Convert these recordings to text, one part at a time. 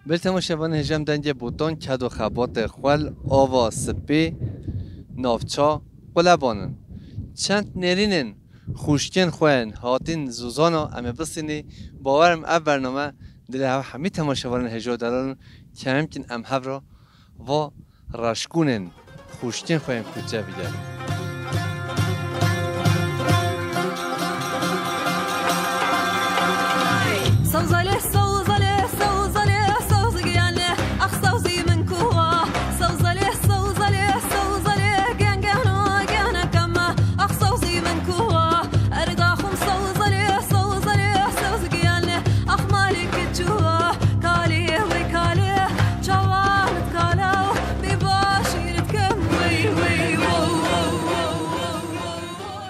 بلتم شبان هجم دنگ بوتون کد و خبات خوال آوا سپی نافچا قلبانن چند نرینن خوشکن خوین هاتین زوزانا امه بسینی باورم اب برنامه دل همه تماشاوان هجا دارن که همکن ام هفرا و رشکونن خوشکن خوین کوچه بیگر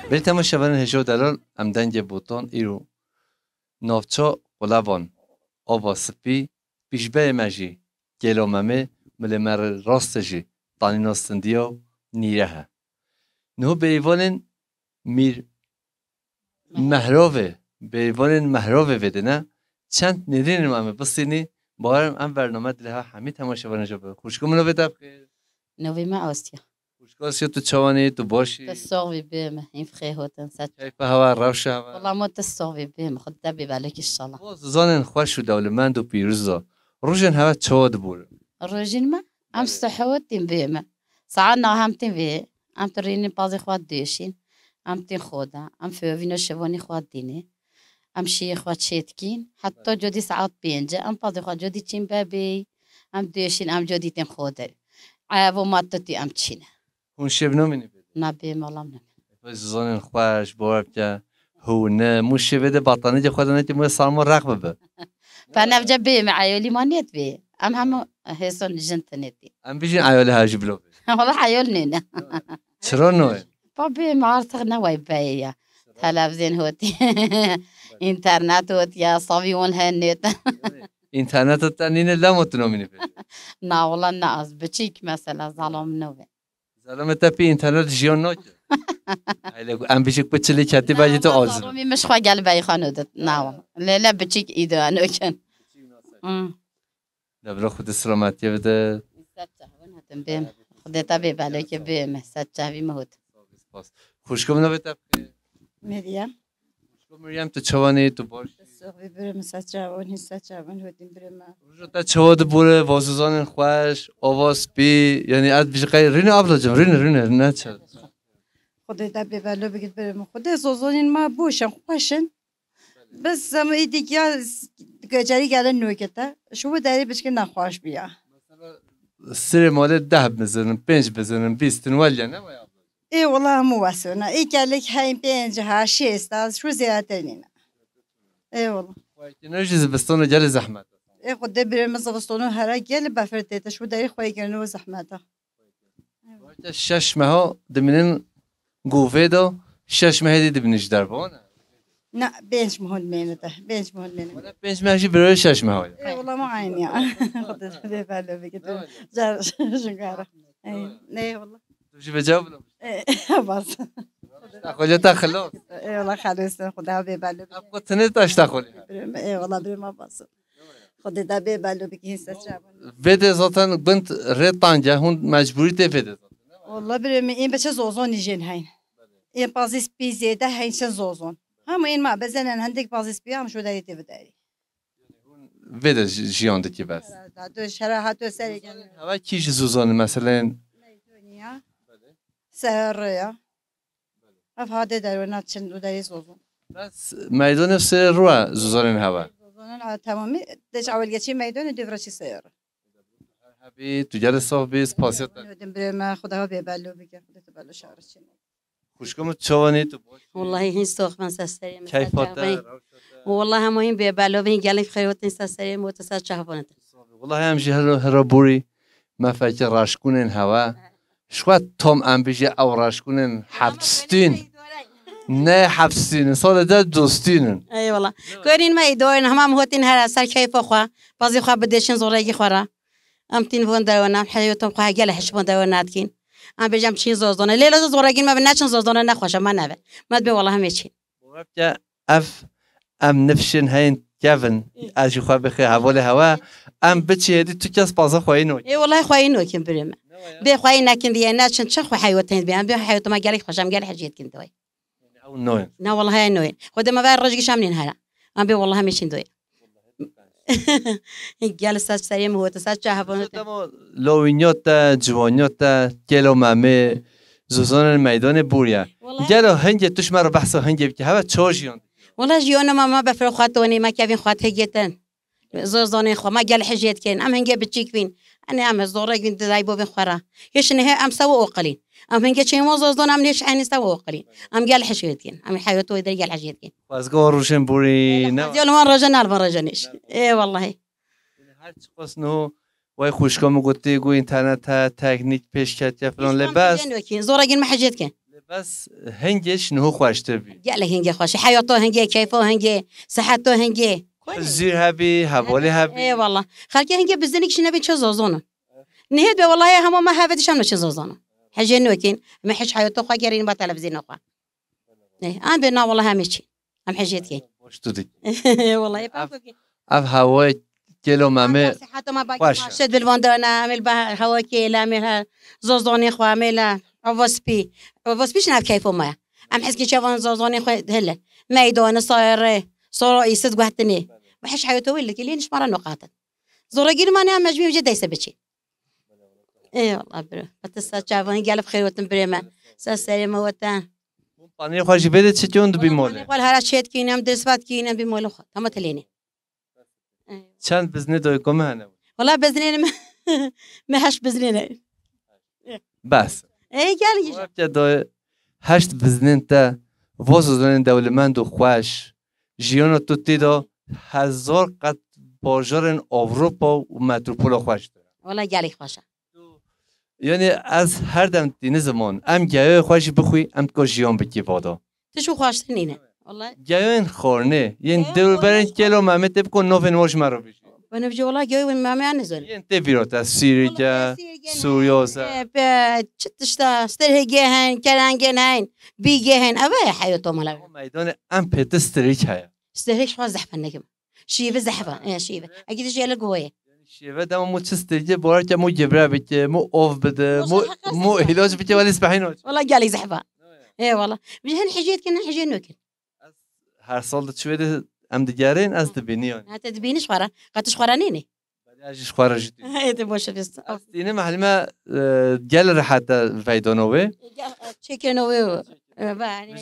بلتم شبان هجا دلال ام دنگ بوتون ایرو نافچا قلبان آوا سپی پیشبه مجی گلوممه ملمر راست جی تانیناستندیا نیره نو بیوانن میر مهراوه وده نه چند ندینم امه بسینی باورم ام برنامه دلها همه تماشاوان جا خوشگم نو بده بخیر نوی ما آسیا خوشگاسی تو چوانی تو باشی تصاوی بهم این فخه هاتن سات کیف هوا روش هوا والله ما تصاوی بهم خد دبی بالك الصلاة زانن خوش و دولمند و پیروزا روشن هوا چود بول الرجل ما أم استحوتين بهم صعدنا هم تنبيه أم تريني بازي خوات ديشين أم تنخودا أم فينا شواني خوات ديني أم شي خوات شيتكين حتى جودي ساعات بينجا أم بازي خوات جودي تشين بابي أم ديشين أم جودي تنخودا عابو ما تتي أم تشين اون شب نمینی بده نبي والله من بس زانن خوش باور که هو نه موش بده بطانه جه خدا نتی مو سالمو رقبه به فأنا بجبي معايولي ما نيت بي أم هم هيسون جنتنتي ام بیشین عیاله هاجی بلو والله عيولني چرا نوه بابي معارضة نواي بايا تلفزيون هوتي انترنت هوتي يا صبيون هنيت اینترنت تنینه لامت نمینی بده نا والله ناقص بتشيك مثلا ظلام نوبة زلمه تپی اینترنت جیان ناکه ام بیشک بچلی کتی باجی تو آزر ظلامي مش خوا قلبي خانودت نا والله لا بتشيك ايدو انا كان دبلا خود سلامتی بده بهم خديتها ببالك بهم ستة في مهود خوشگم نو بده مريم خوشگم مریم تو چوانی تو باش الصغري برم ساتشاون هستاتشاون هودين برم روزا تا چواد بوله وازوزان خوش آواز بی یعنی اد بیش قای رین ابلا جم رین نه چه خديتها ببالو بقيت برم خدي زوزونين ما بوشن خوشن بس زم ايديك يا گجری گلن نوکتا شو داری بچ که نخواش بیا سر مال 10 بزنن 5 بزنن 20 ولی نه ای والله مو واسونا ای گلک هایم 5 ها 6 از شو زیاده نینا ای والله نرجع زبستون جل زحمت ای خود برم زبستون هر گل بفرته شو داری خوای گرنو زحمتا شش ماه دمنن گوفه دو 6 ماه دید بنش دربان نه 5 ماه مینته 5 ماه مینته ولا 5 ماه برای 6 ماه ای والله ما عینی خودت ببالو بگید جار شنگاره نه والله تمشي بجاوب بس تاخذ تخلص ای والله خلاص خدا ببالو ابغى تنتاش تاخذ ای والله برم بس خودت ببالو بگید سچا بده zaten بنت ريطانجا هون مجبوری تفيد والله برم این بچه زوزون یجین هین این بازیس بیزیده هین شن زوزون هم این ما بزنن هندک بازیس بیا هم شو داری تبداری بده جیاندکی بس دو شراحت و سریگن هوا کیش زوزان مثلا دنیا سهریا افاده در و چند دو داری زوزون بس میدان سر رو زوزان هوا زوزون تمامی دش اول گچی میدان دیفرشی سهر هبی تو جل صاحب پاسیت ودم برم خدا ببالو بگه خدا تبالو شارچین خوشگم چوانی تو والله هين سوق من سستري كيف والله هم هين ببالو بين قالك خيوتين سستري موتسات شهبونت والله همشي هربوري ما فاكر راشكونن هوا شو توم ام بيجي او راشكونن حبستين نه حبستين صار ده دوستين اي والله كورين ما يدورن هم هوتين هر سر كيف اخوا بازي خوا بديشن زوري خورا ام تين فون داونا حيوتهم خوا قال حشبون داوناتكين ام بيجام چين زوزونه ليله زوراگين ما بناچن زوزونه نخوشه ما نبه ما بي والله هم يچين وقت اف ام نفشن هين کیفن از خو بخیر حواله هوا ام بچی هدی تو کس پازا خوای نو ای والله خوای نوکم برم به خوای نکن دی نه چه خو حیوتین بیان به حیوت ما گلی خوشم گلی حجیت کن دوی او نو نه والله هاي نوي خد ما بقى الرجل شاملين هلا أنا بي والله ماشي دوي جالس سريم هو تسات شهبون لوینیات جوانیات کلو مامه زوزان میدان بوریا گلو هنگ توش مرا بحث هنگ که هوا چاجیون والله جيونا ما بفرق خاطوني ما كيفين خاط هجيتن زوزاني خو ما قال حجيت كين أم هنجي بتشيك فين أنا أم زورك بنت دايبو بين خرا يش نهي أم سوا أقلين أم هنجي شيء ما زوزان أم ليش عيني سوا أقلين أم قال حجيت كين أم حياته يدري قال حجيت كين واسقو روشن بوری نه ديال ما رجعنا ما رجعناش إيه والله هر چی خواست نو وای خوشکام گفتی گو اینترنت ها تکنیک پیش کرد یا فلان لباس زورك ما حجيت كين لباس هنگش نه خوشته بی قال لك هنجي خوش حياته هنجي كيفه هنجي صحته هنجي زیر هبی حواله هبی اي والله خالك هنجي بزنك شنو بين زوزونه نهد والله هم ما هافتش هم زوزونه حاجه نوكين ما حش حياته خو قارين با تلفزيون خو ايه انا بينا والله همشي هم حجيتكين باش تو دی والله اف هوای کلو مامه صحته ما باقي شد بالفندانا عمل بها هواكي لا عملها زوزوني خو عملها واسبي شنو كيفه ما ام حسكي شافون زوزوني خو هلا ميدان صار يسد قحتني ما حش حياته ولا كلينش مره نقاط زورا قيل ما نعم مجمي وجد يسبتشي اي والله برو بتسا شافون قال بخير وتم بريما سلامه وتان پانی خوشی بده چه جون دو بیماله قال هلا شيت كينام درسات كينام بمول خو هم تليني چند بزنه دوی کم هنه والله بزنين ما هش بزنين بس اي قال يجي وقتی دوی هشت بزنه تا واسه دولمند و خوش جیان تو تیدا 1000 قط بازار اروپا و متروپول خوش داره والله قال خوشه یعنی از هر دم دین زمان ام گیاه خوشی بخوی ام که جیان بکی وادا تشو خواشتنينه والله گیاه خورنه یعنی دور برن کلو مامه تب کن نوفن واش مرا بیشی وانا بجي والله جاي وين ما نزل یعنی تبیرات از سیریجا سوریاسا تشتا ستره جهن كلان جهن بي جهن أبا حياته ملا میدان ام پتستریک هیا استهلكش خلاص زحفة نجم شيفة زحفة إيه شيفة أكيد شيء لقوية شیوه دام مو چستریجه بار که مو جبره بکه مو اوف بده مو علاج بکه ولی سبحیناش والله قالي زحفة إيه والله بجهن حجيت كنا حجي نوكل هر سال شویده ام دیگرین از دبینیان هات تبينش خورا قاتش خورانيني ولی ازش خواره جدی هاي تبوش بس اینه محلمه گل رحت ویدانوه تشيكن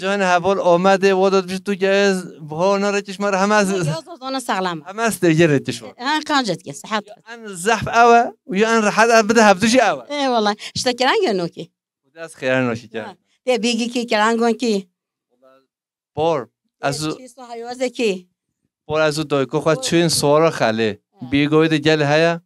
جان حوال آمده واداد بیش تو گز بها نارتش مر همه از أنا سلام همه از دیگه رتش ور ها كانت كيس صحت ان زحف اوه و یا ان رحت بده هفتوشی اوه إيه والله اشتكران جنوكي خود از خیره ناشی کرد ده بيجي كي كلان جون كي بار از كي بار از دایکو خود چون سوارا خاله بیگوید گل هیا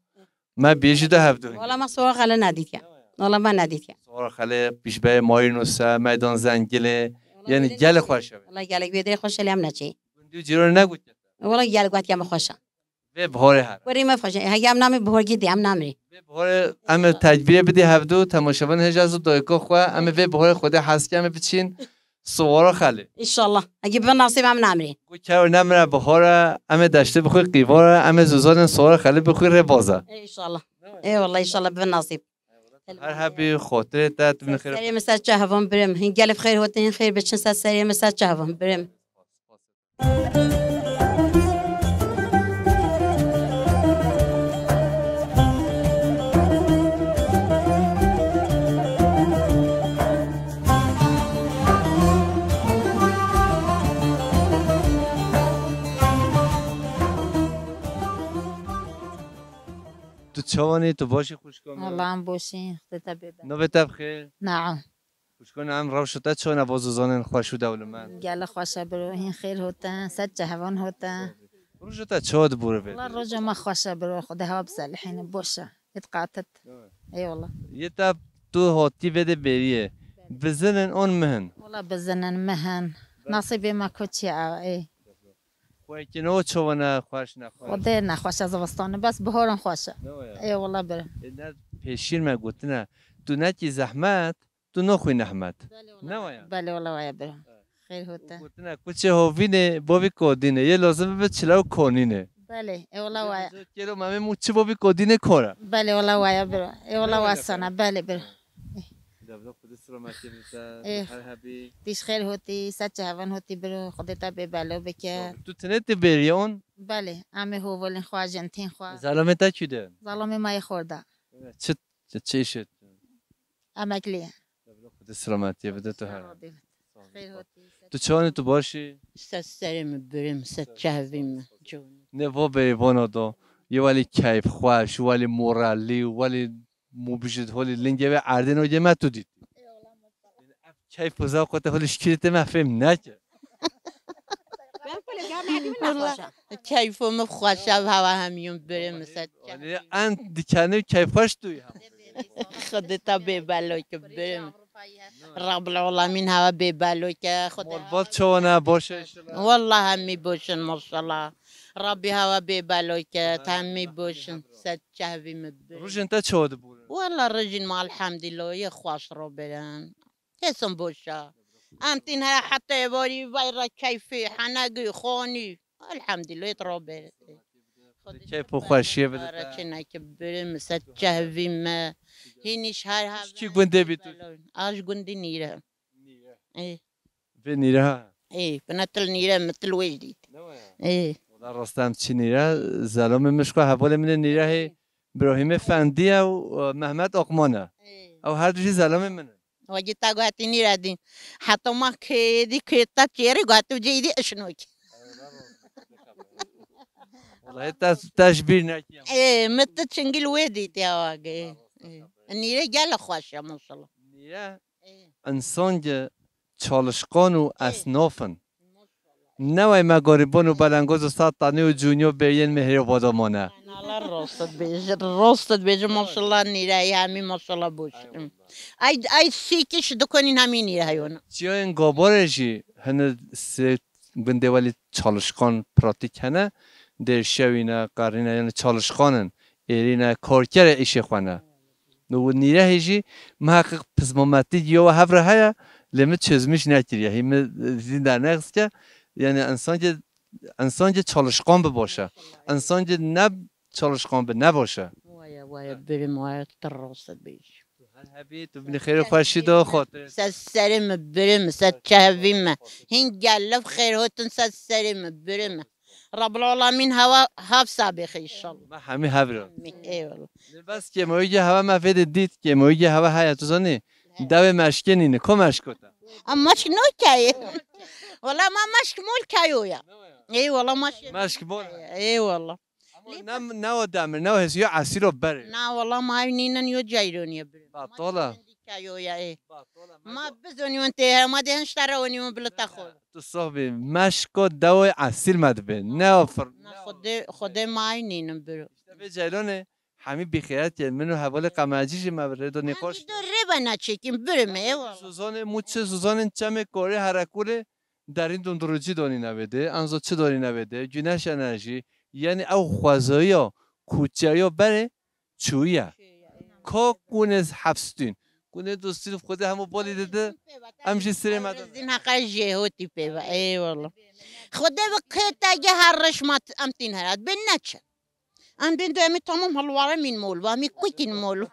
ما بیشیده هفتو والله ما صور خلا ناديت يا والله ما ناديت يا سوارا خاله پیش به ماینوسا میدان زنگله یعنی گل خوشه والله قالك بيدري خوش اللي عمنا شيء دیو جیرو نگوید والله قالك وقت يا مخوشه به بهاره هر وري ما فخش هي ام نامي بهور جدي ام نامري به بهاره ام تجربه بدی هفتو تماشاوان هجازو دایکو خو ام به بهاره خود حس کم بچین سوارا خاله ان شاء الله اجيب نصيب ام نامري گو کار نمره بهاره ام داشته بخوی قیواره ام زوزان سوارا خاله بخوی ربازه ان شاء الله اي والله ان شاء الله بالنصيب هر هبی خاطر تات من خیر سري مسات شهفهم برم هن قال بخير هوتين خير بتشن سري مسات شهفهم برم تو چوانی تو باشی خوش کن والله عم بوشي خطيتها بيبا نو بخیر نعم خوش کن ام روشتا چون ابوزوزان خوشو دولمن قال خوشة برو هين خير هوتا سجة هون هوتا روشتا چود بوره والله بید الرجل ما خوشة برو خدها بسالحين بوشة اتقاطت اي والله یه تب تو هاتی بده بریه بزنن اون مهن والله بزنن مهن نصيبي ما كوتشي اي خوی کنو چوانا خوش نخوش خدي نخوشة زبستان بس بهورن خوشة اي والله برو نه پیشیر ما گوتنه تو نکی زحمت تو نخوی نحمت نه ویا بله والله ويا برو خیر هوته گفتن کوچه هوینه بابی کودینه یه لازمه به چلاو کنینه بله اولا وایا کلو مامه موچه بابی کودینه کورا بله اولا وایا برو اولا واسانا بله برو دبلا خود سلامتی بیتا إيه. هر هبی تیش خیر هوتی سچ هون هوتی برو خودتا به بالا بکر تو تنت بریون بله همه هو ولین خوا جنتین خوا زلامه تا چیده ظالم مای خورده چه شد امکلیه دبلا خود سلامتی بیتا تو هر خیر هوتی تو چون تو باشی سرم برم سچهویم جون نه و بریوانو دو یه ولی کیف خوش ولی مورالی ولی مبیشت هولی لنگه به اردن و جمع تو دید کیف وزا خودت هولی شکریت مفهم نکه کیفم خوشه و هوا همیون برم ولی انت دیکنه کیف خوش توی هم خودتا به بلای که برم رب العالمین هوا به بلای که خود مرباط چونه باشه والله همی باشن ماشاءالله ربی هوا به بلای که همی باشن سچهویم برم روش انت چود بود والله رجل ما الحمد لله یه خواست رو برن کسم باشه امتین ها حتی باری ویرا کیفی حنگی خانی الحمد لله رو برن کیف خوشیه آره بده چه نکه برم سچهویم هینیش هر هوا چی گنده بی تو آج گندی نیره ای به نیره ای بنتل نیره مثل وجدی ای ولی راستم چی نیره زلام مشکو حوال من نیره ابراهیم فندی و محمد آقمانه او هر دوشی زلام منه واجی تا گوهتی نیره دین حتی ما کدی کتا چیری گوهتو جیدی اشنوک والله تشبیر نکیم ای مت چنگل ویدی تیا واقعی نیره گل خوشه ماشاءالله نیره انسان که چالشقان و اصنافن نوای مگاریبان و بلنگاز و سطانی و جونیو برین مهر بادامانه الله راستت بیجه ماشاءالله نیره همین ماشاءالله باشه ای سیکش دکنین همین نیره هیونا چیا این گابارشی هنه سه بنده ولی چالشقان پراتیک هنه در شوینه قرینه یعنی چالشقانن ایرینه کارکر ایش خوانه نو نیره هیچی محقق پزمامتی یا هفره هیا لیمت چزمیش نکریه هیم زین در نقص که یعنی انسان که چالشقان باشه انسان که نه چالشقان به نباشه وایا بریم وایا تر راستت بیجه هبی تو بینی خیر خوشی دا خاطر سرم برم سچهویم هین گلف خیر هاتون سرم برم رب العالمین هوا هف سابخ ایشالله من همه هبرم ای والله بس که مویی هوا مفید دید که مویی هوا حیاتو زنی دو مشکنینه که مشکوتا اما مش نو کیه والله ما مش مول کیو یا ای والله مش مشک بول ای والله نه دمر نه هست یا عصیر رو بره نه والله ما نینن یو جایرونی بریم بطاله کیو یا ای ما بزنی انت ما دهنش ترونی ما بلا تاخذ تو صاحبی مشک و دو عصیر مدبه نه آفر خود ما نینن برو به جیلانه همین بخیرت یه منو حوال قمرجیش مبرد و نقاش دو ربا نچکیم بریم ای والله سوزان موچه سوزان چمه کاره هرکوله در این دندروچی دانی نویده انزا چه دانی نویده گنش انرژی یعنی او خوازایی ها کوچه ها بره چویه که گونه حفظتین گونه دوستی خود همو بالی داده همچین سری مدن این حقا جهوتی پیوا ای والله خدا بقیت اگه هر رشمت امتین هرد بین نچه ام بین دومی تمام هلواره من مول و همی کوکین مول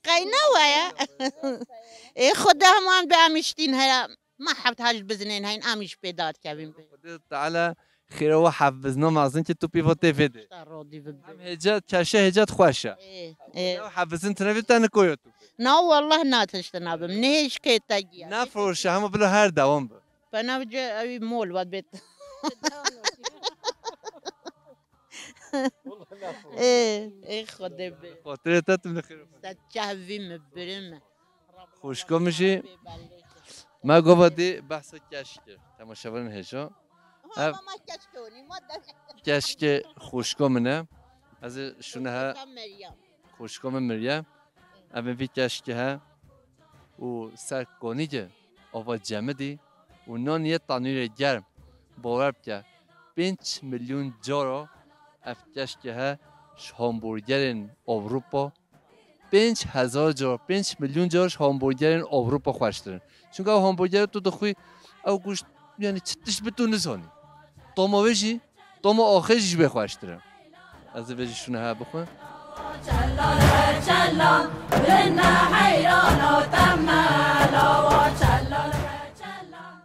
قینا ویا ای خدا همان به امشتین هر ما حبت هاج بزنین هین امیش پیداد کبیم تعالی خیره و حفظنا مازن که تو پیفته فده راضی ببین هم هجات کشه هجات خوشه حفظن تنوی تنه کویتو نه والله نه تشتنابم نهش که تاگی نه فروشه همه بلا هر دوام به فانا بجي ابي مول واد بيت ايه خدا خاطر تا تو خیره سچهوی مبرم خوشگاه میشی ما گفتی بحث کشکه تماشاورن هجا ما کشکونی ما کشک خوشگاه منه از شونه ها مریم خوشگاه مریم اما وی کشکه ها و سرکانی که آوا جمع و نان یه تانیر گرم باور بکه 5 میلیون جارا اف کشکه ها همبرگرین اروپا 5000 جار 5 میلیون جارش همبرگر این اروپا خوشترن چون که همبرگر تو دخوی او گوشت یعنی چتش بتون نزانی طعمه بشی طعمه آخرش بخوشترن از وجهشون ها بخون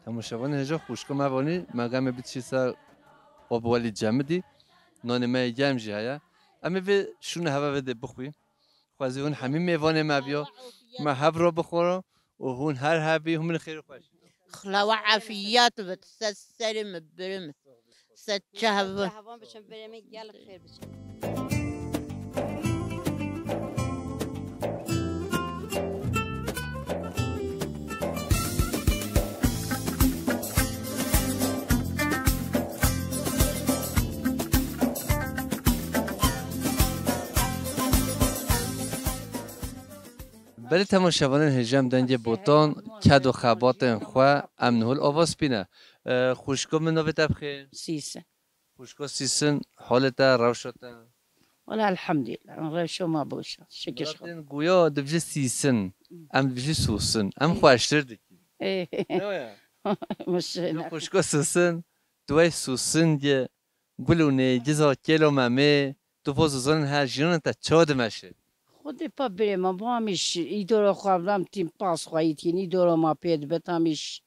تماشاوان هجا خوشکو موانی مقام بیت چیزا آب ولی جمدی نان ما جمع جایا اما به شون هوا بده بخوی خوازی اون همین میوان ما بیا ما هب را بخورم و هون هر هبی هم من خیر خوش خلا وعافيات بتسسر مبرم ستشهب هوا بشم بریم گل خیر بشه بله تماشاوان هجم دنگ بوتان کد و خبات خوا امنهول آواز بینه خوشکو من نوی تبخیر سيسة خوشکو سیسن حالتا روشتا ولا الحمد لله غير شو ما بوش شكش مراتین گویا دبجه سیسن ام دبجه سوسن ام خوشتر دکی ايه مش خوشکو سوسن دوی سوسن گه گلونه جزا کلو ممه تو فوزوزان هر جیران تا چاد مشه خودی پا بریم ما همیش ای دورا خوابم تیم پاس خواهید ای دورا ما پید بت همیش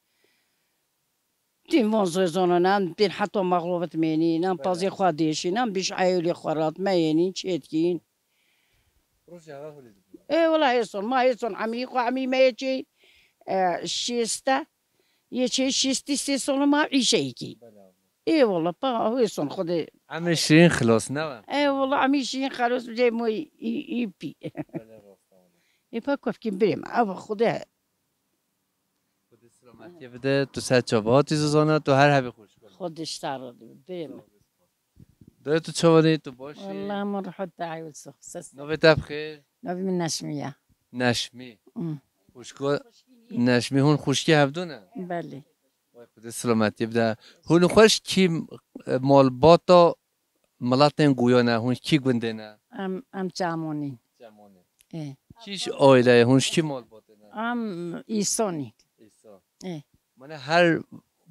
تیم وانزوزانه نم بین حتی مغلوبت مینی نم پازی خودیشی نم بیش عیولی خورات مینی چیت کین ايه والله يصون ما يصون عميق وعمي ما يجي شيستا يجي شيستي سيصون ما عيشيكي ايه والله با هو يصون خدي عم شیرین خلاص نه ايه والله عميشين خلاص جاي مو يبي ايه با كيف بريم ابا خدها سلامتی بده تو سر چابهاتی زوزانه تو هر هبی خوش کن خدش تعرض بريم داره تو چابانی تو باشی والله ما نروح الداعي والسخ نوی تبخیر نبي من نشمية نشمی خوشکو نشمی هون خوشکی هفدونه بله وای خدا سلامتی بده هون خوش کی مالباتا ملاتن گویانه هون کی گنده نه ام جاموني جمانه ايه چیش آیله هونش کی مالباته نه ام ایسونی ایسا ايه من هر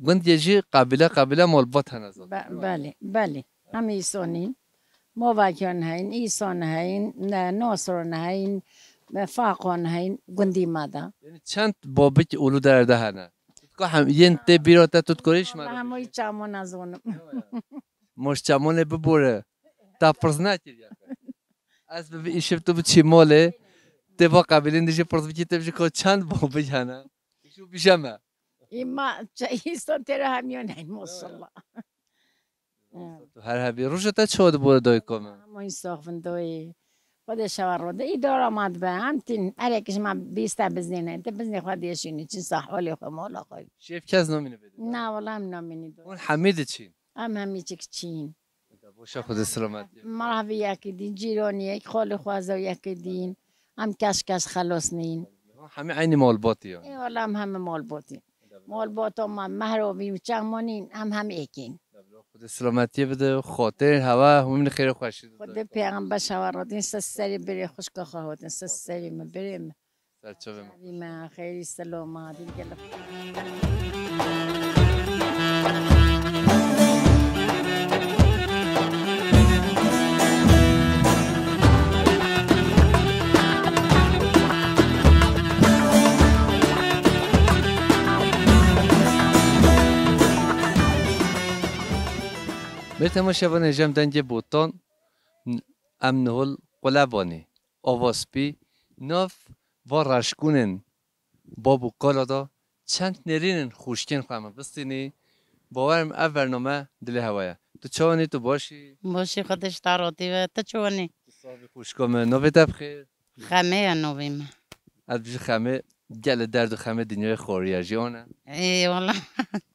گند یجی قبیله مالبات هنزاد بله بله هم ایسونی موواکیان هین ایسان هین ناصران هین فاقان هین گندی مادا یعنی چند بابک اولو درده هنه که هم ین ته بیراته تو کریش والله مرا همه چامون از اونم مش چمونه ببوره تا فرض نکرد از به ایشب تو چی ماله تبا قبیله نیچه فرض بکی تبجی که چند بابک هنه شو بیشمه ایما ایسان تره همیون هین مصلا تو هر هبی روش تا چود بوده دای کامه ما این ساخن دوی خود شوار رو ای دار آمد به هم تین علیکش ما بیسته بزنینه انت بزنی خودیشینی چین صحوالی خود مالا خواهی شیف کس نامینه بده نه والله هم نامینی دو اون حمید چین هم همی چک چین باشا خود سلامتی مرحبا یکی دین جیرانی یک خال خوازه یکی دین هم کش خلاص نین همه عین مالباتی ها ای والله هم همه مال بوتین مال بوتا ما مهروبی و چمانین هم ایکین خود سلامتی بده خاطر هوا همین خیر خوشی خود پیغمبر شواراتین سسری بری خوشکا خواهاتین سسری ما بریم سرچوبه ما ما خیلی سلامت دیگه مرتم شبان هجم دنج بوتان امنهول قلبانی آواسپی ناف و رشکونن بابو کالادا چند نرینن خوشکن خواهم بستینی باورم اول برنامه دل هوایه تو چوانی تو باشی باشی خودش تاراتی و تا چوانی تو صاحب خوشکامه نوی تبخیر خمه یا نویم از بیش خمه گل درد و خمه دنیای خوریه جیانه ای والله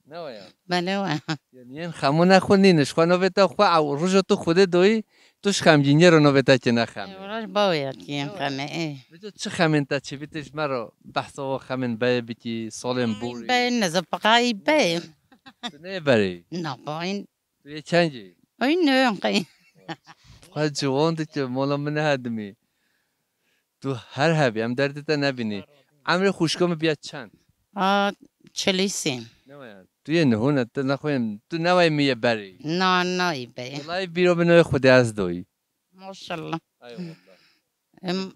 نه وایا بله و یعنی این خمو نخونینش خوا نوی تا خوا روز تو خود دوی توش خمگینی رو نوی تا که نخمه وراش باید کیم خمه ای تو چه خمین تا چی بیتش مرا بحثا و خمین بای بیتی سالم بوری بین نزبقای بین تو نه بری نه باین تو یه چنجی این نه قی خواهد جوان دی که مولا من هدمی تو هر هبی هم دردت نبینی عمر خوشکام بیاد چند 43 تو یه نهونه تو نخواهیم تو نوای میه بری نه نه بری والله بیرو به نوع خود از دوی ماشاءالله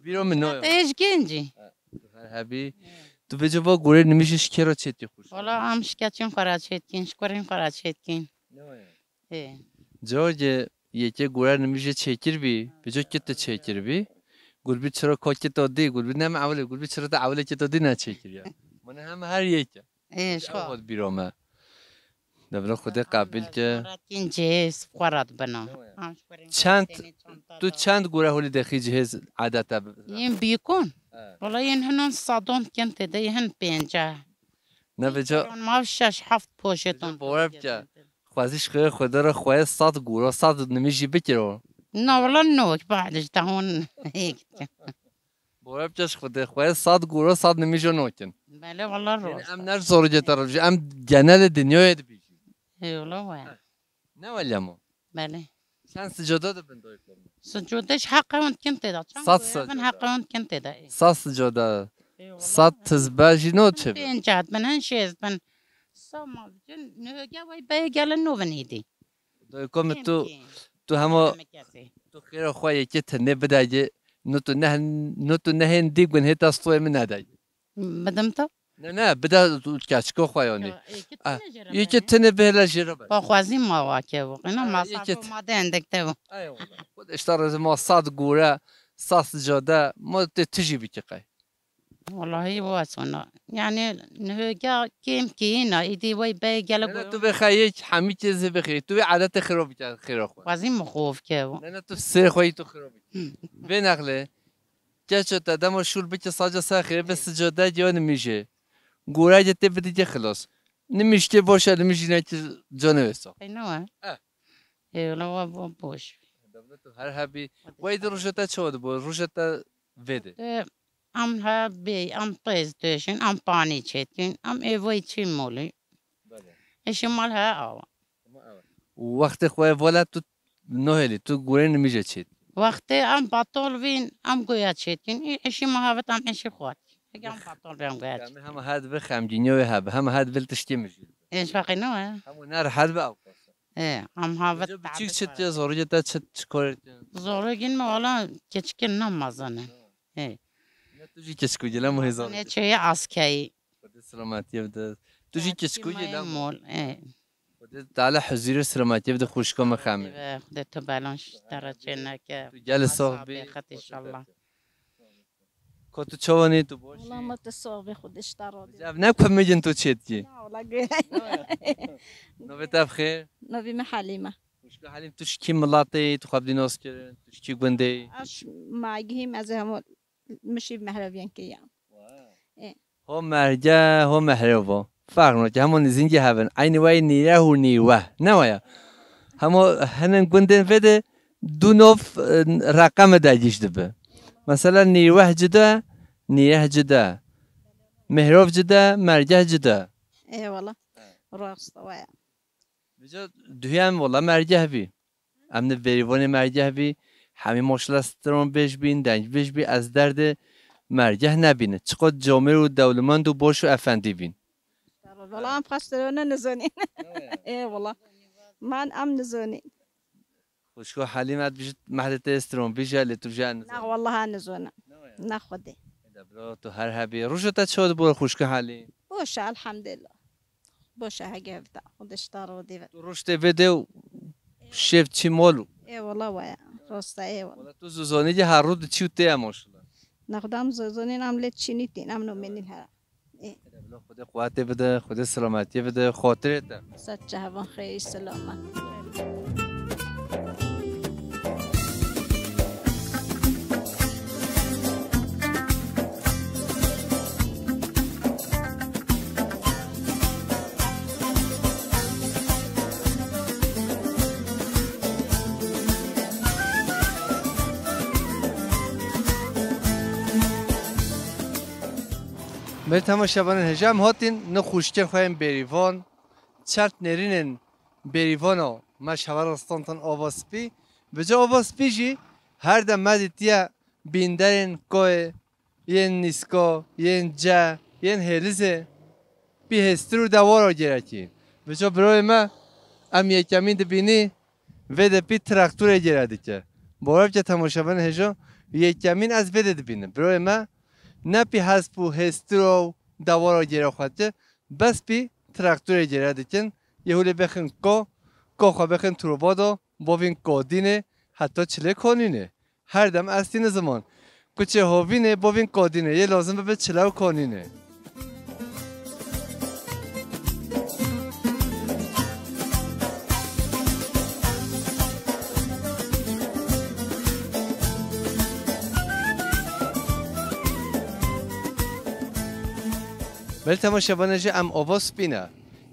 بیرو به نوع ايش گنجی تو هر هبی تو به جوا گوره نمیشش که را چیتی خوش والا هم شکتیم خورد شدکین شکرین خورد شدکین جاجه یکی گوره نمیشه چیکر بی به جا که تو چیکر بی گل بی چرا کاکی تا دی گل بی نم اوله گل بی چرا تا اوله که تا دی نه چیکر یا من هم هر یکی ايش خو خود بیرامه دبلا خود قبل که گنجی خورد بنا چند تو چند گوره هولی دخی جهز عادت ين بيكون والله ين هنن صادون كنت ده ين بينجا نه به جا ما فيش حفظ بوشتون باور بکه خوازیش خیلی خدا را خواه 100 گورا 100 نمیشی بکرو لا والله نوك بعدش دهون هيك باور بکش خدا خواه 100 گورا 100 نمیشو نوکن بله والله یعنی روز ام نر زوره طرف ام جنل دنیای بیشی اي والله وين نه ولی امو بله چند سجاده ده بندای کنم سجودش حقا كنت ده صد سجادة. من حقا كنت ده 100 سجاده 100 تزبه جنو چه بينجات من هنشيز من سما جن نوجا وي بيجال نوفنيدي دای کم تو همه تو خیر خواه یکی تنه بدهی نو تو نه هندی گن هیت از توی من ندهی بدمتو نه بده تو کچکو خواه یعنی یکی تنه بهلا جربه باخوازی ما واکه و اینا ما یکی صافو ما دندک تو خود اشتر ما 100 گوره 100 سجاده ما تجی بکی والله واسونا يعني نهجا كيم كينا ايدي وي باي نه قلب تو بخوای همه چیز بخوای تو عادت خراب کرد خیر خواه وازي مخوف كيو نه تو سر خواهی تو خراب به نقله که شد دم شور بچه ساجا سخیره به سجاده یا نمیشه گوره جته بدی که خلاص نمیشه باشه نمیشه نه که جانه بسا اي نوع اي والله بوش تو هر هبی وید روشتا چود بود روشتا وده ام ها بي ام طيز تشين ام باني تشين ام اي وي تشين مولي ايش مالها او وقت خواه والا تو نهلی تو گوره نمیشه چید وقتی ام باطول وين ام گویا تشين ايش ما هابت ام ايش خوات ام باطول بهم گویا هم هاد بخم جنیوی هب هم هاد ول تشتی میشه ايش باقي نوع هم نار حد با ايه ام هابت چیک چت یا زوری تا چت چکار زورگین ما والا keçkin namazanı. Hey. نه تو جی کسکو جلا مو هزار Ne çöye askeri. خود سلامتی بده تو جی کسکو جلا مول. Hey. خود تعالی حزیر سلامتی بده خوشکام خامه Ve خودت تو balans درجه که. تو جل صاحبی خط انشالله. کتو چوانی تو باشی والله ما تصاغ خودش ترادي جاب نکم میجن تو چیت کی لا والله قوي نو بتاب خیر نبي محليمة خوشکا حالیم توش کی ملاطی تو خواب دیناس کردن توش کی گنده اش ما جهيم از هم مشي بمهربيان كيام هم مرجع هم محربا فرق نکه همون زنجی هفن عین وای نیره و نیوه نوایا همو هنن گندن فده دو نوف رقم داجیش دبه مثلا نیوه جدا نیره جدا محراب جدا مرجع جدا ايه والله راس طوايا بجا دویم والله مرجع بی امن بریوان مرجع بی همه ماشلا سترون بیش بین دنج بیش بی از درد مرجع نبینه چقدر جامعه و دولمند و باش و افندی بین والله ام خسرونا نزونين ايه والله ما ام نزونين خوشکو حلیم اد بیشت محلت استرون بیشه لیتو جان لا والله نزونا ناخذ دبلا تو هر هبی روشو تا چود بور خوشکو حلیم بوش الحمد لله بوش هجيب دا خدش ترادي تو روشت ویده و شیف چی مالو ايه والله ويا راس ايه والله ولی تو زوزانی جه هر رود چیو ته ماشلا ناخدام زونين عملت چینیتین ام نو منین هر دبلا خود قوت بده خود سلامتی بده خاطرت سچه هوا خیلی سلامت بر تماشاوان هجام هاتین نه خوشکن خواهیم بریوان چرت نرینن بریوانا ما شوار استانتان آواسپی به جا آواسپی جی هر دم مدیتیا بیندرین کوه ین نیسکا ین جا ین هلیزه بی هسترو دوارا گرکین بچه برای ما ام یکمین دبینی و دبی تراکتور گرده که باور که تماشاون هجا یکمین از وده دبینم برای ما نه بی هست بو هسترو دوارا گره خواهد بس بی تراکتور گرده کن یهولی بخن که خواه بخن تروبادو باوین کادینه حتی چله کانینه هر دم استین زمان کچه هاوینه باوین کادینه یه لازم به چله و کانینه ولی تماشاوانه جه ام آواز بینه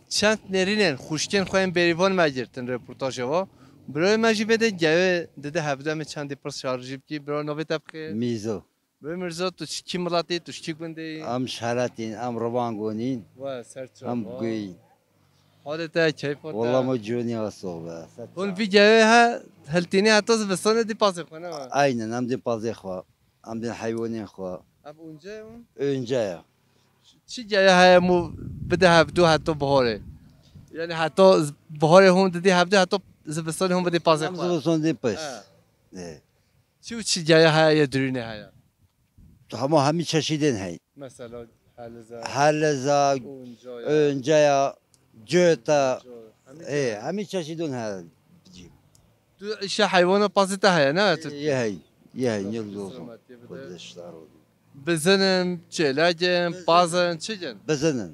چند نرینن خوشکن خواهیم بریوان مگرتن رپورتاج ها برای مجی بده گوه دده هفته همه چندی پرس شارجیب کی برای نوی تبخیر میزو برای مرزا تو کی ملاتی تو کی گنده ام شهرتین ام روانگونین و سرچا ام گوی حالت کیف والله ما جونی اصوبه اون وی گوه ها هلتینی حتی زبستان دی پاس خونه aynen ام دی پازی خوا ام دی حیوانی خوا اب اونجا اون önce چی گوه های مو بده هفته حتی بهاره یعنی حتی بهاره هم دادی هفته حتی زبستان هم بده پاس ام خونه زبستان دی پس چی گوه های یه درینه های همه همی چشیدن هی مثلا حلزا Helleza, اونجا Önce'ye, Göta, hemi çeşidin her. تو ایش حیوان پاسی ته نه تو Yehey, yıldız olsun. Kardeşler oldu. بزنم چلاجم پازن چیجن Bezinin.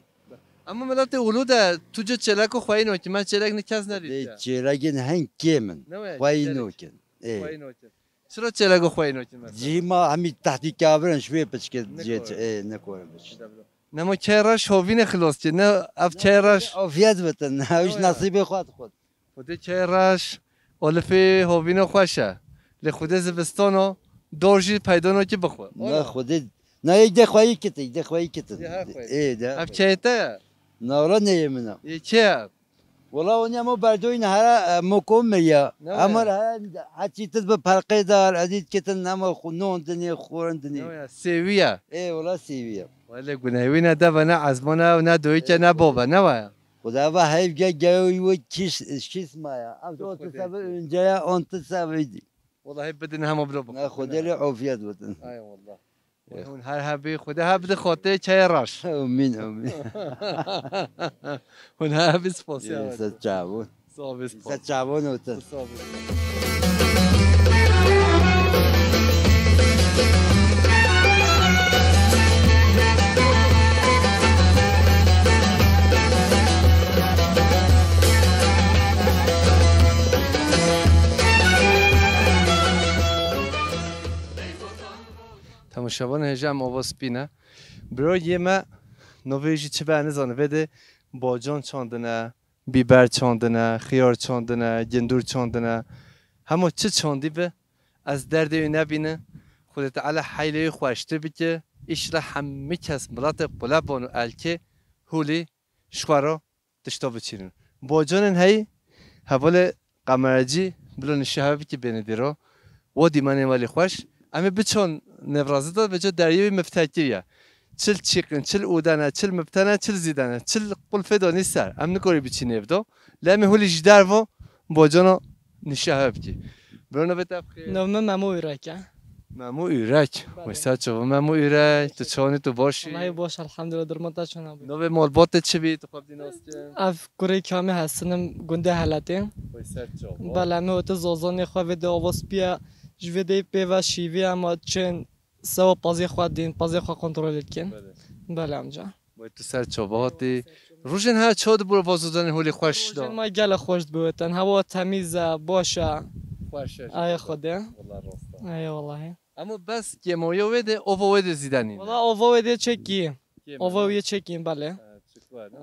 اما ملت اولوده تو جا چلاک و خواهی نوکی من چلاک نکز ندید Çiğregin henk yemin. Vay nokin. خواهی نوکی چرا چلاک و خواهی نوکی مثلا Cima hemi tahti kabren şüphe peçke diyet ne koymuş. نما چهرش هوین خلاص که نه اف چهرش Afiyet beten. Hiç nasibi خود خود. خود چهرش الفی هوین خوشه لخود زبستانو دورجی پیدا نوکی بخوا Ne khudi ne yek khwayi kiti, yek khwayi kiti. De. اف چهته Nara ne yemina. یکه والله ونیا مو بردوین هر مکم یا امر حتی به فرقه دار عدید کتن نما خونون دنیا خورن دنیا سیویه ای والله سیویه ولی گناهی نه ده و نه عزمانه و نه دوی که نه بابا نه وای خدا و هیچ جای جایی و کیس مایا ام تو تصور اونجا اون تصویری والله بدن هم بلو نه خدا لی عافیت بدن ای والله هون هر هبی خدا هبد خاطر چای راش امین هون هبی سپاسی ست جوان صاحب سپاس ست جوان اوتن تماشاوان هجم آواز بینه برای یه ما نویجی چه به نزانه وده باجان چاندنه بیبر چاندنه خیار چاندنه گندور چاندنه همه چه چاندی به از درد او نبینه خودت علی حیله خوشته بی که ایش را همه کس ملات قلبان و الکه هولی شخورا تشتا بچینن باجان هی حوال قمرجی بلا نشه بی که بینه دیرا و دیمانه ولی خوش اما بچون نبرازه داد بجا دریای مفتکریه چل چیکن چل اودانه چل مبتنه چل زیدانه چل قلفه دانی سر ام نکاری بچینه افدا لامه هولی جدار و باجانا نشه بکی برونه بتابخیر نام ممو ایراکه ممو ایرک واسه چه ممو ایرک تو چانی تو باشی والله باش الحمدلله درمانتا چنا بود نوع مالبات چه بی تو خب دیناستی اف کوری کامی هستنم گنده حالته واسه چه بله مه ات زازان خو و داواس بیا جویده پی و شیوی اما چن سوا پازی خود دین پازی خود کنترل کن بله امجا باید تو سر چوباتی روزن ها چود برو بازودن هولی خوش روزن دا ما گله خوش بودن هوا تمیز باشه خوشه ای خوده والله راستا ای والله اما بس که مویا وده اووا وده زیدنی والله اووا ویدیو چکی اووا ویدیو چکیم بله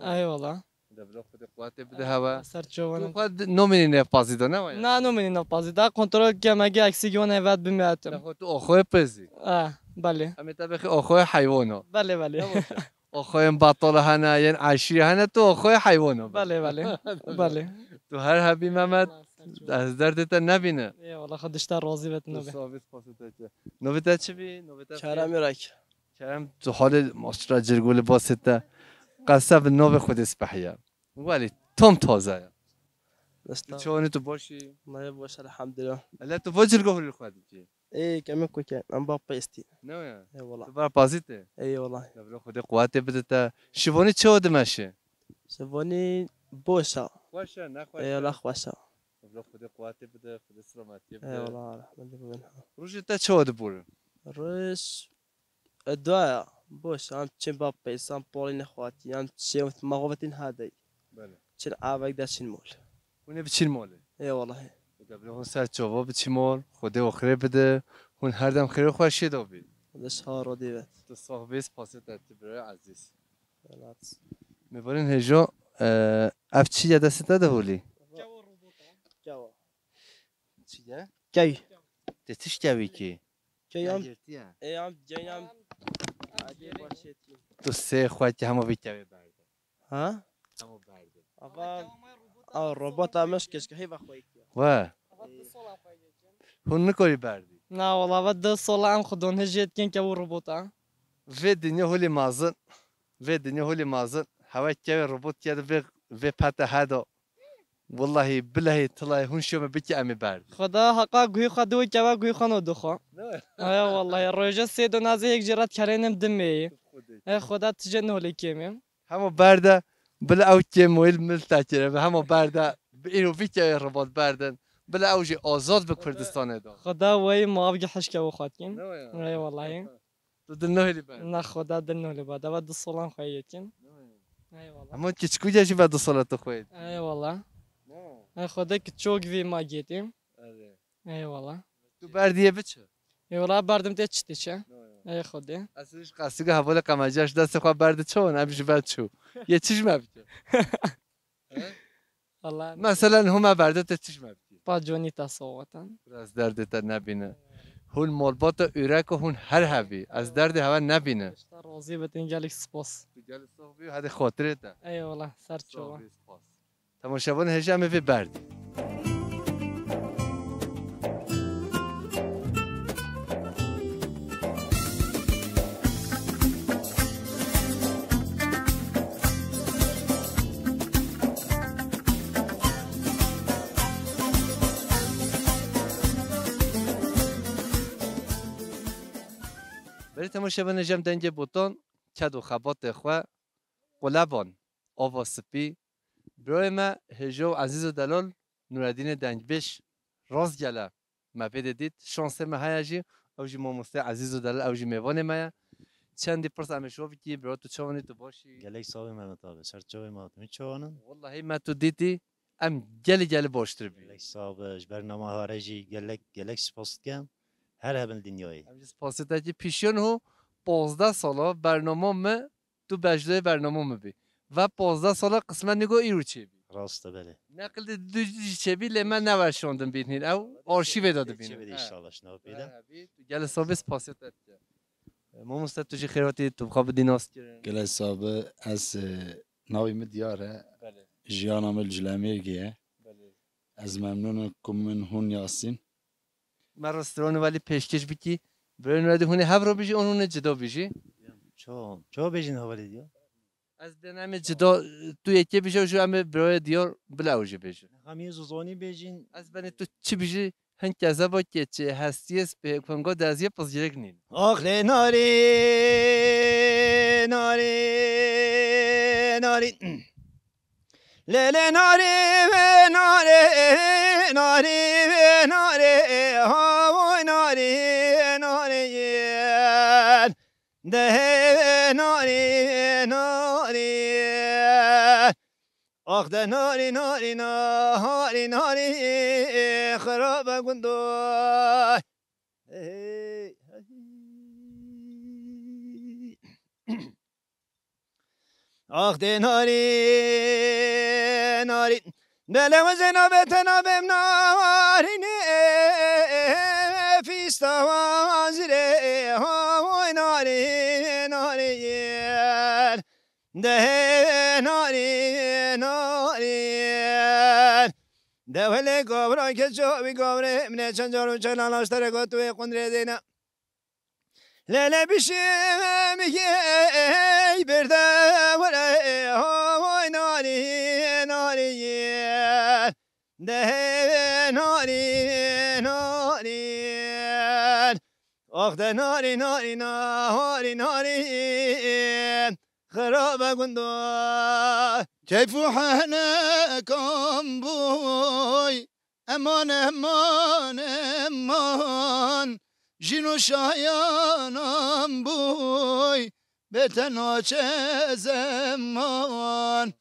ای والله دبلو خود قوت بده هوا سر جوانم خود نومینی نفازی دو نه نه نومینی نپازی دا کنترل که مگه اکسیژن هوت بمیاتم خود تو آخوی پزی بله اما تبخی آخوی حیوانا بله بله آخوی بطال هنه یعنی عشیری هنه تو آخوی حیوانا بله بله بله تو هر حبی محمد از دردت نبینه ای والله خودش تا راضی بتنو ثابت پاسته نوبت چی بی؟ نوبت کرم رک کرم تو حال ماشرا جرگول باسته قصب نو خود اسپحیا ولی تام تازه دستا چونی تو باشی ما باش الحمدلله الا تو باجر گفری خودی چی ايه كمان كوكان ام بابا استي نه اي والله تو بر بازیته اي والله قبل خود قوت بده تا شیوانی چه ود ماشه شوفوني بوشا خوشه نه اي والله خوشا قبل خود قوت بده خود سلامتی اي بده والله الحمد لله منها روش تا چه ود بور رش الدعاء بوش ام تشين بابا سام بولين اخواتي ام تشين مغوبتين هادي بله تشين عابك داشين مول اون بچین ماله اي والله قبل اون سر جواب بچی مال خود آخره بده اون هر دم خیر خوشی دابی ليش هارو ديبت تو صاحبه پاسه برای عزیز خلاص میبرین هجا اف چی یا دست داده هولی جوا چیه؟ كي دستش جوی کی؟ كي ام اي ام جاي ام عادي باشيتي تو سه خواهد که همه بیتوی برده ها همه برده اغا الروبوت مش كشك هي بخويك و هون نکاری بردی نه والله و 2 سال هم خودون هجیت کن که او روبوتا و دنیا هولی مازن و دنیا هولی مازن هوا که روبوت کرده و پته هدا والله بالله طلع هون شو بکی امی برد خدا حقا گوی خدوی که و گوی خانو دخوا آیا والله روژه 3 دو نازه یک جرات کرینم دمی ای خدا تجن هولی کمیم همه برده بلا او که مویل ملتا کرده و همه برده اینو بیچه رباط بردن بلا اوجی آزاد به کردستان داد خدا وای مابگی حشکه و خواهد کن ای والله تو دل نهلی برد نه خدا دل نولی بعد و 2 سال هم خواهید کن ای والله اما کچکو جاشی بعد 2 سالت خواهید ای والله ای خدا که چوک وی ما گیتیم ای والله تو بردیه بچه ای والله بردم ته چتی چه ای خدا اصلش قصیگه حواله قمجاش دست خواه برده چون همیشه برد چو یه چیش مبیده والله مثلا هم برده تا چیش مبیده با جونی تصاوتن از درد تا نبینه هون مالبات ایرک و هون هر هوی از درد هوا نبینه راضی بتین گلک سپاس تو گل صاحبی هده خاطره تا ای والله سر چوا تماشاوان هجا همه بردی بری تماشاوان هجا دنگ بوتان کد و خبات خواه قلبان آوا سپی برای ما هجا و عزیز و دلال نورالدین دنگبش راست گله ما پیدا دید شانس ما هیجی اوجی ماموسته عزیز و دلال اوجی میوان ما چندی پرس امشو بگی برای تو چوانی تو باشی گله صاحب من مطابق سر چوب ما تو میچوانن والله ما تو دیدی ام گلی باشتر بی گله صاحبش برنامه هارجی گله سپاس کم هر هبن دنیایی ام جس پاسه که پیشون هو 15 سالا برنامه ما تو بجده برنامه ما بی و 15 سالا قسمت نگو ایرو چی بی راسته بله نقل دو چه بی لما نورشوندم بینید او آرشیو داده چه بینید بدی انشالله شنو پیدا گل صاحب پاسه تات ما مستد تو چه خیراتی تو بخواب دیناست کردن گله صاحب از ناوی مدیاره بله جیانم الجلامیرگیه بله از ممنون کم من هون یاسین من رستوران ولی پیشکش بیکی برای نوردی هونه هف رو بیجی اونونه جدا بیجی چو بیجین حوالی دیا از دنم جدا تو یکی بیجی و جو همه برای دیار بلا اوجی بیجی همی زوزانی بیجین از بنی تو چی بیجی هن کذا با که چه هستیست به کنگا دازیه پس جرگ نین آخه ناری ناری ناری لیلی ناری و ناری ناری و ناری هوای ناری ناری ده ناری ناری آخ ده ناری ناری ناری ناری خراب گندوی آخ ده ناری ناری دل و زناب تنابم نارینه فیستا وازره هوای ناری ناری ده ناری ناری ده ولی گابرا که جو بی گابره منه چند جارو چلان آشتر گوتوی قندره دینا لا بشم يي بردا ولا هو ناري ناري ده ناري ناري آخ ده ناري ناري ناري ناري خراب گندو كيف حنكم بوي امان امان امان جنو شایانم بوی به تناچه زمان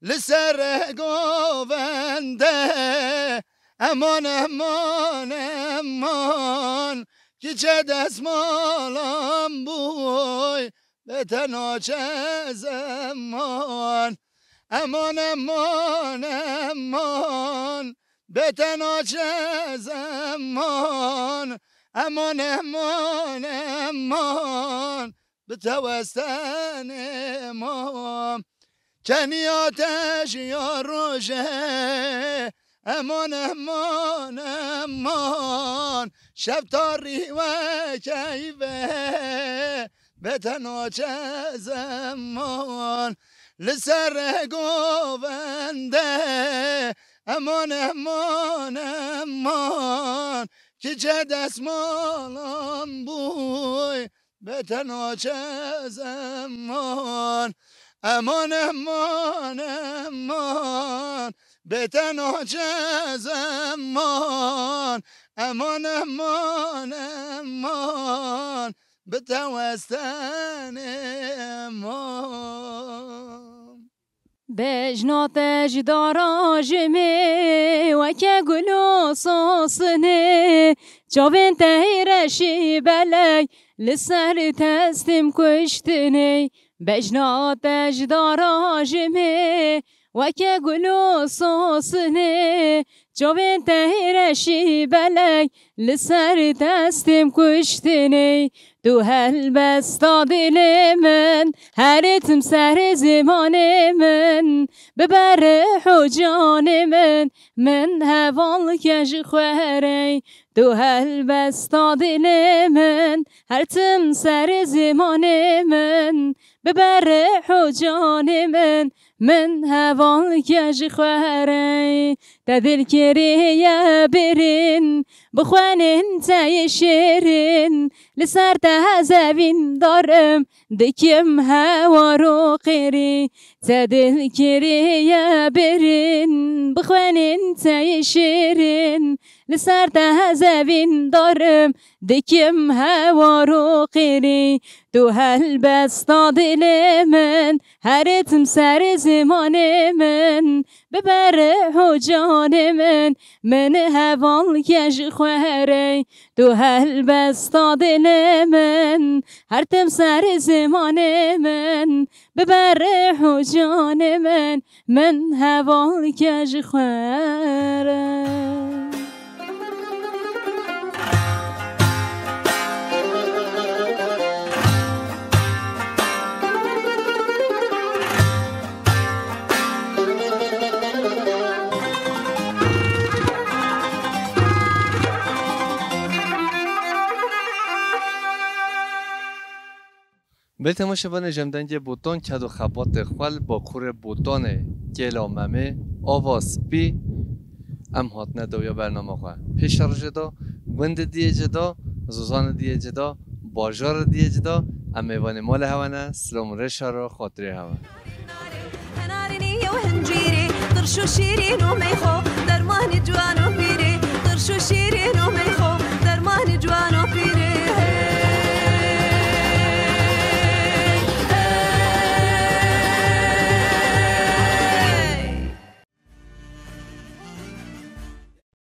لسر گوونده امان امان امان که چه دستمالم بوی به تناچه زمان امان امان امان به تناچه زمان امان امان امان بتوستن امام کنی آتش یا روشه امان امان امان شب تاری و کیوه به تناچه زمان لسر گوونده امان امان امان که چه دستمالم بوی به تناچه زمان امان امان امان به تناچه زمان امان امان امان به توستن امان بجناتش داراجمي وكا قلو صوصني جوين تهيرشي بلي لسر تستم كشتني بجناتش داراجمي وكا قلو صوصني جوين تهيرشي بلي لسر تستم كشتني تو هالبستا دل من هرتم سر زمان من ببر حجان من هوال کش خوری تو هالبستا دل من هرتم سر زمان من ببر حجان من هوال کش خوری تدل کریه برین بخوانین تای شیرین لسر تهزوین دارم دکم هوا رو قیری تدل کریه برین بخوانین تای شیرین لسر تهزوین دارم دکم هوا رو قیری تو هالبستا دل من هرتم سر زمان من ببر حجان من هوال کش خوری تو هالبستا دل من هرتم سر زمان من ببر حجان من هوال کش خوری به تماشاگران جمدنگ بوتان کد و خبات خوال با کور بوتان گلا ممه آواز بی ام هات ندویا برنامه خواه پیش رو جدا گند دیه جدا زوزان دیه جدا باجار دیه جدا ام میوان مال هوانه سلام رشا را خاطری هوانه